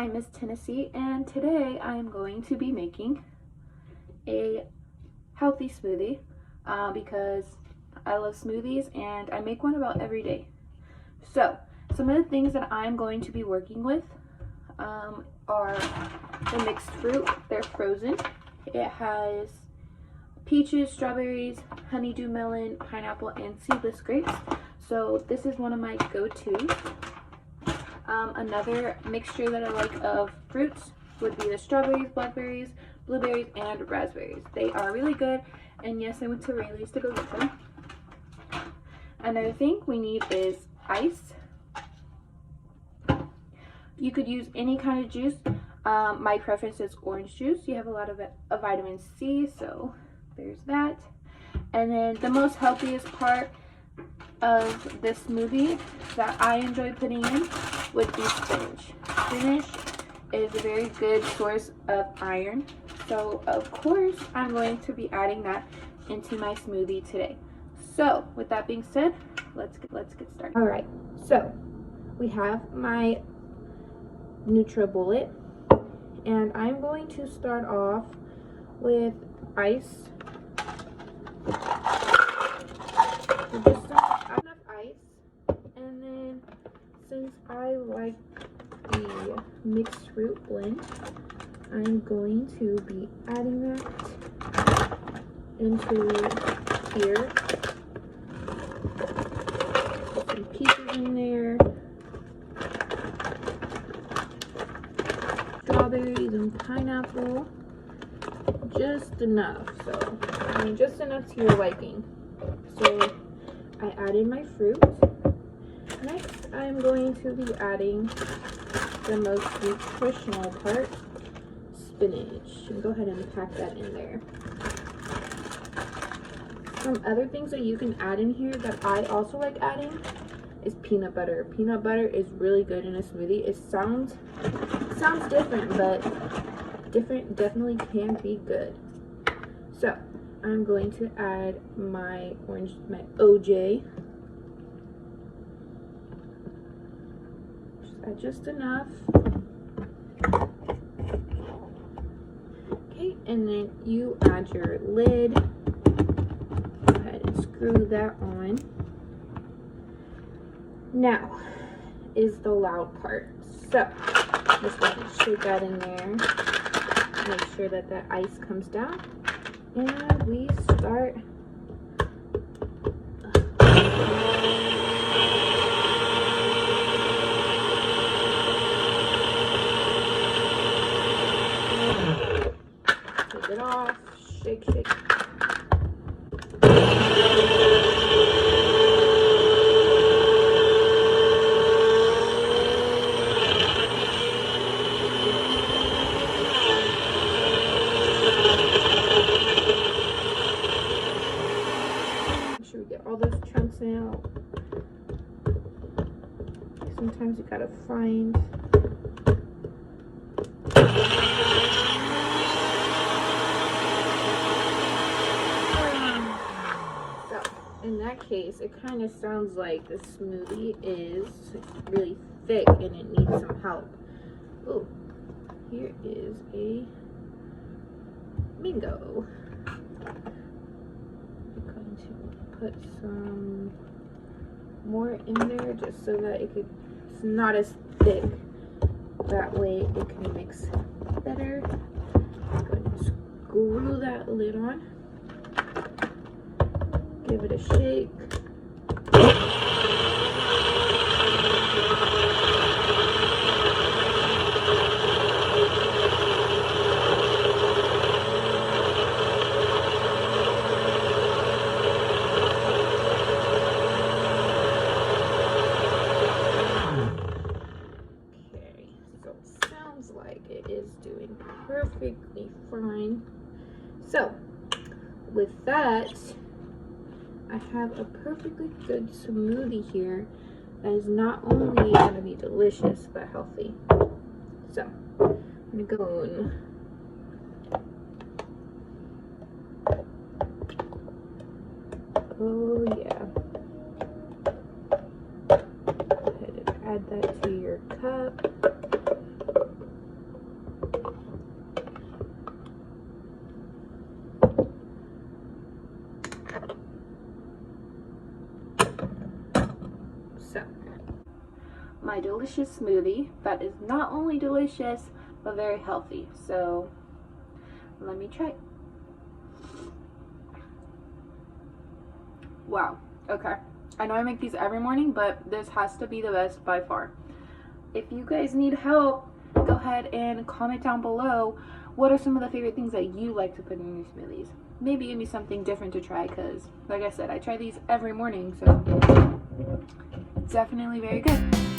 I'm Miss Tennessee, and today I am going to be making a healthy smoothie because I love smoothies and I make one about every day. So, some of the things that I'm going to be working with are the mixed fruit. They're frozen. It has peaches, strawberries, honeydew melon, pineapple, and seedless grapes. So this is one of my go-tos. Another mixture that I like of fruits would be the strawberries, blackberries, blueberries, and raspberries. They are really good, and yes, I went to Rayleigh's to go get them. Another thing we need is ice. You could use any kind of juice. My preference is orange juice. You have a lot of vitamin C, so there's that. And then the most healthiest part of this smoothie that I enjoy putting in would be spinach. Spinach is a very good source of iron, so of course I'm going to be adding that into my smoothie today. So with that being said, let's get started. All right, so we have my NutriBullet, and I'm going to start off with ice. Just enough ice, and then since I like the mixed fruit blend, I'm going to be adding that into here. Put some peaches in there, strawberries and pineapple, just enough. So I mean, just enough to your liking. So I added my fruit. Next, I'm going to be adding the most nutritional part, spinach. And go ahead and pack that in there. Some other things that you can add in here that I also like adding is peanut butter. Peanut butter is really good in a smoothie. It sounds different, but different definitely can be good. So I'm going to add my OJ. Just enough. Okay, and then you add your lid. Go ahead and screw that on. Now is the loud part. So just go ahead and shake that in there. Make sure that that ice comes down. And we start. Take it off, shake. Make sure we get all those chunks out. Sometimes you gotta find. In that case, it kind of sounds like the smoothie is really thick and it needs some help. Oh, here is a mango. I'm going to put some more in there just so that it's not as thick. That way it can mix better. I'm going to screw that lid on. Give it a shake. Okay, so it sounds like it is doing perfectly fine. So with that, I have a perfectly good smoothie here that is not only going to be delicious but healthy. So I'm going to go in. Oh yeah. Go ahead and add that to your cup. So, my delicious smoothie that is not only delicious but very healthy. So, let me try. Wow. Okay. I know I make these every morning, but this has to be the best by far. If you guys need help, go ahead and comment down below what are some of the favorite things that you like to put in your smoothies. Maybe give me something different to try, because like I said, I try these every morning, so it's definitely very good.